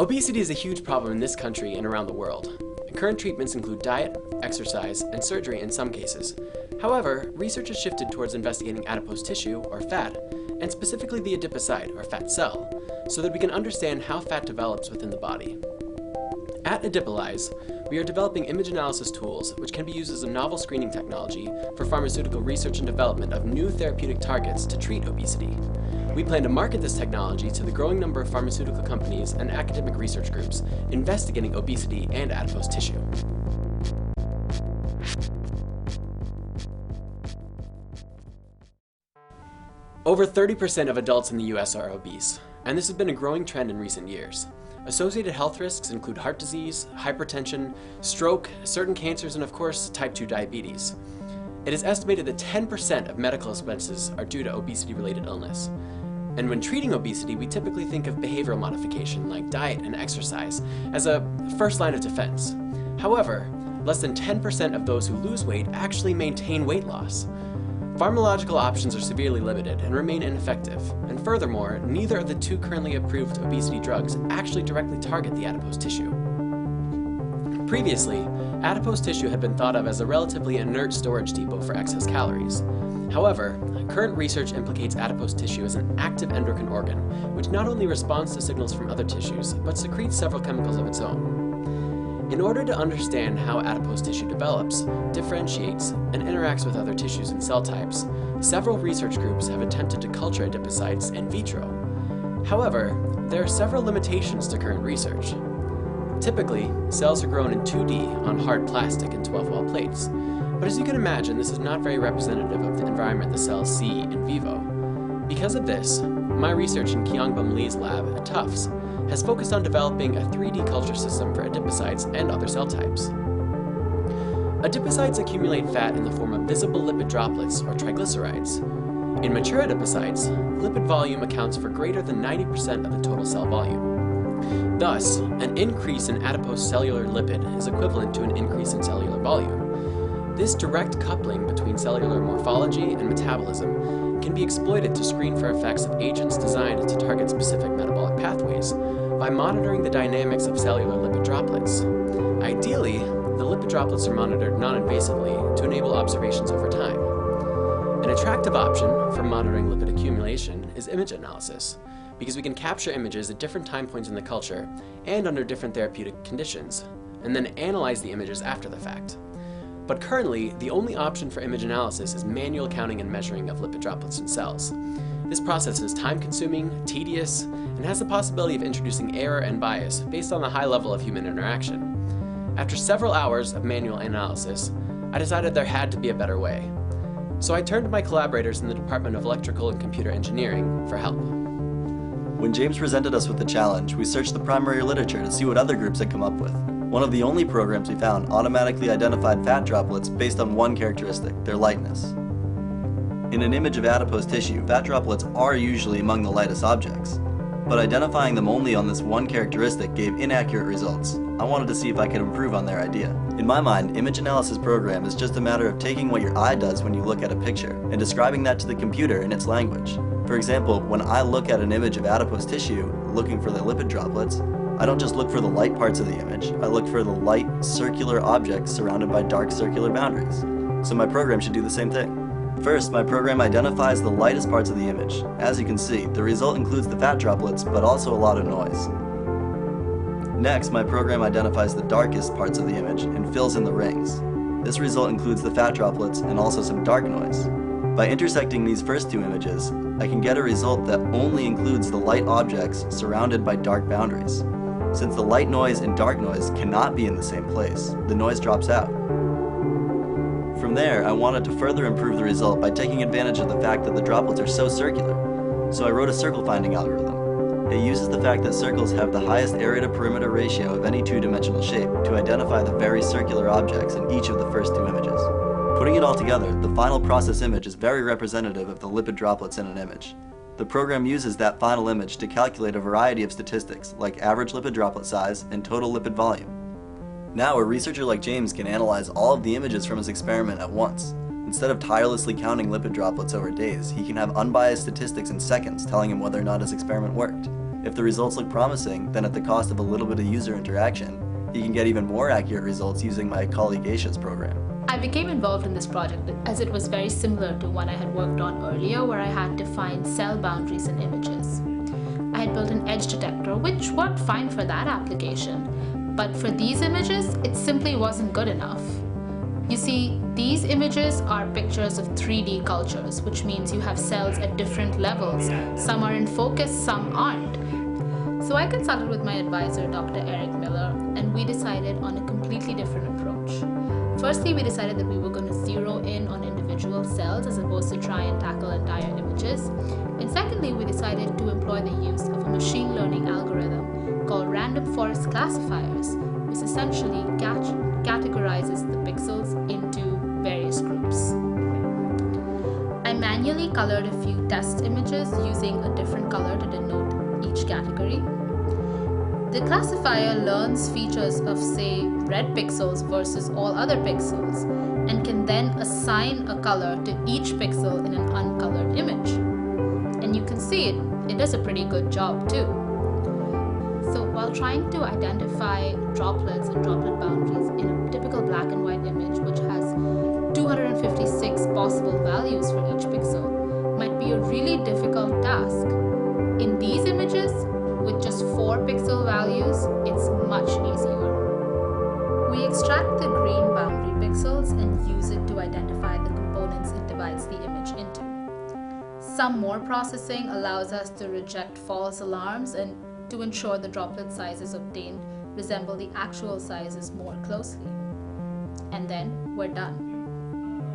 Obesity is a huge problem in this country and around the world. Current treatments include diet, exercise, and surgery in some cases. However, research has shifted towards investigating adipose tissue, or fat, and specifically the adipocyte, or fat cell, so that we can understand how fat develops within the body. At Adipolyze, we are developing image analysis tools which can be used as a novel screening technology for pharmaceutical research and development of new therapeutic targets to treat obesity. We plan to market this technology to the growing number of pharmaceutical companies and academic research groups investigating obesity and adipose tissue. Over 30% of adults in the US are obese, and this has been a growing trend in recent years. Associated health risks include heart disease, hypertension, stroke, certain cancers, and of course, type 2 diabetes. It is estimated that 10% of medical expenses are due to obesity-related illness. And when treating obesity, we typically think of behavioral modification like diet and exercise as a first line of defense. However, less than 10% of those who lose weight actually maintain weight loss. Pharmacological options are severely limited and remain ineffective, and furthermore, neither of the two currently approved obesity drugs actually directly target the adipose tissue. Previously, adipose tissue had been thought of as a relatively inert storage depot for excess calories. However, current research implicates adipose tissue as an active endocrine organ, which not only responds to signals from other tissues, but secretes several chemicals of its own. In order to understand how adipose tissue develops, differentiates, and interacts with other tissues and cell types, several research groups have attempted to culture adipocytes in vitro. However, there are several limitations to current research. Typically, cells are grown in 2D on hard plastic and 12-well plates, but as you can imagine, this is not very representative of the environment the cells see in vivo. Because of this, my research in Kyongbum Lee's lab at Tufts has focused on developing a 3D culture system for adipocytes and other cell types. Adipocytes accumulate fat in the form of visible lipid droplets, or triglycerides. In mature adipocytes, lipid volume accounts for greater than 90% of the total cell volume. Thus, an increase in adipose cellular lipid is equivalent to an increase in cellular volume. This direct coupling between cellular morphology and metabolism can be exploited to screen for effects of agents designed to target specific metabolic pathways by monitoring the dynamics of cellular lipid droplets. Ideally, the lipid droplets are monitored non-invasively to enable observations over time. An attractive option for monitoring lipid accumulation is image analysis, because we can capture images at different time points in the culture and under different therapeutic conditions, and then analyze the images after the fact. But currently, the only option for image analysis is manual counting and measuring of lipid droplets in cells. This process is time-consuming, tedious, and has the possibility of introducing error and bias based on the high level of human interaction. After several hours of manual analysis, I decided there had to be a better way. So I turned to my collaborators in the Department of Electrical and Computer Engineering for help. When James presented us with the challenge, we searched the primary literature to see what other groups had come up with. One of the only programs we found automatically identified fat droplets based on one characteristic, their lightness. In an image of adipose tissue, fat droplets are usually among the lightest objects, but identifying them only on this one characteristic gave inaccurate results. I wanted to see if I could improve on their idea. In my mind, image analysis program is just a matter of taking what your eye does when you look at a picture and describing that to the computer in its language. For example, when I look at an image of adipose tissue, looking for the lipid droplets, I don't just look for the light parts of the image, I look for the light circular objects surrounded by dark circular boundaries. So my program should do the same thing. First, my program identifies the lightest parts of the image. As you can see, the result includes the fat droplets, but also a lot of noise. Next, my program identifies the darkest parts of the image and fills in the rings. This result includes the fat droplets and also some dark noise. By intersecting these first two images, I can get a result that only includes the light objects surrounded by dark boundaries. Since the light noise and dark noise cannot be in the same place, the noise drops out. From there, I wanted to further improve the result by taking advantage of the fact that the droplets are so circular. So I wrote a circle finding algorithm. It uses the fact that circles have the highest area to perimeter ratio of any two-dimensional shape to identify the very circular objects in each of the first two images. Putting it all together, the final process image is very representative of the lipid droplets in an image. The program uses that final image to calculate a variety of statistics like average lipid droplet size and total lipid volume. Now a researcher like James can analyze all of the images from his experiment at once. Instead of tirelessly counting lipid droplets over days, he can have unbiased statistics in seconds telling him whether or not his experiment worked. If the results look promising, then at the cost of a little bit of user interaction, you can get even more accurate results using my colleague Aisha's program. I became involved in this project as it was very similar to one I had worked on earlier, where I had to find cell boundaries in images. I had built an edge detector, which worked fine for that application, but for these images, it simply wasn't good enough. You see, these images are pictures of 3D cultures, which means you have cells at different levels. Some are in focus, some aren't. So I consulted with my advisor, Dr. Eric Miller, and we decided on a completely different approach. Firstly, we decided that we were going to zero in on individual cells as opposed to try and tackle entire images. And secondly, we decided to employ the use of a machine learning algorithm called random forest classifiers, which essentially categorizes the pixels into various groups. I manually colored a few test images using a different color to denote each category. The classifier learns features of, say, red pixels versus all other pixels, and can then assign a color to each pixel in an uncolored image. And you can see it does a pretty good job too. So while trying to identify droplets and droplet boundaries in a typical black and white image, which has 256 possible values for each pixel, might be a really difficult task. In these images, with just 4 pixel values, it's much easier. We extract the green boundary pixels and use it to identify the components it divides the image into. Some more processing allows us to reject false alarms and to ensure the droplet sizes obtained resemble the actual sizes more closely. And then we're done.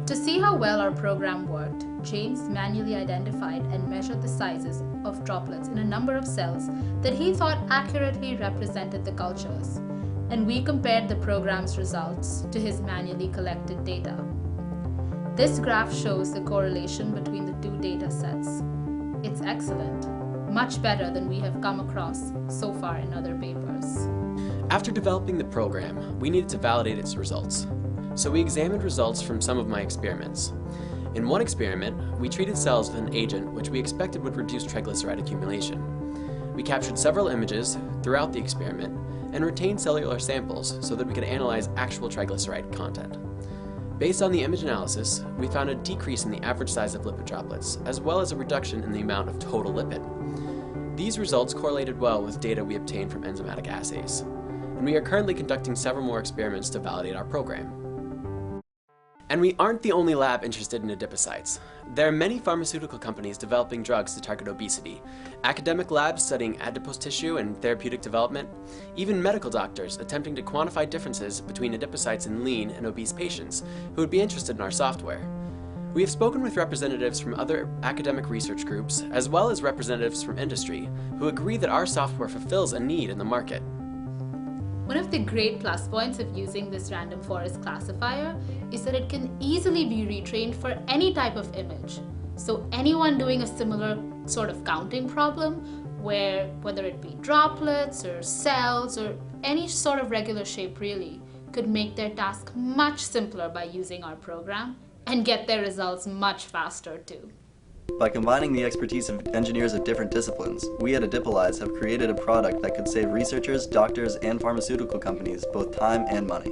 To see how well our program worked, James manually identified and measured the sizes of droplets in a number of cells that he thought accurately represented the cultures, and we compared the program's results to his manually collected data. This graph shows the correlation between the 2 data sets. It's excellent, much better than we have come across so far in other papers. After developing the program, we needed to validate its results. So we examined results from some of my experiments. In one experiment, we treated cells with an agent which we expected would reduce triglyceride accumulation. We captured several images throughout the experiment and retained cellular samples so that we could analyze actual triglyceride content. Based on the image analysis, we found a decrease in the average size of lipid droplets, as well as a reduction in the amount of total lipid. These results correlated well with data we obtained from enzymatic assays, and we are currently conducting several more experiments to validate our program. And we aren't the only lab interested in adipocytes. There are many pharmaceutical companies developing drugs to target obesity, academic labs studying adipose tissue and therapeutic development, even medical doctors attempting to quantify differences between adipocytes in lean and obese patients who would be interested in our software. We have spoken with representatives from other academic research groups, as well as representatives from industry, who agree that our software fulfills a need in the market. One of the great plus points of using this random forest classifier is that it can easily be retrained for any type of image. So anyone doing a similar sort of counting problem, whether it be droplets or cells or any sort of regular shape really, could make their task much simpler by using our program and get their results much faster too. By combining the expertise of engineers of different disciplines, we at Adipolyze have created a product that could save researchers, doctors, and pharmaceutical companies both time and money.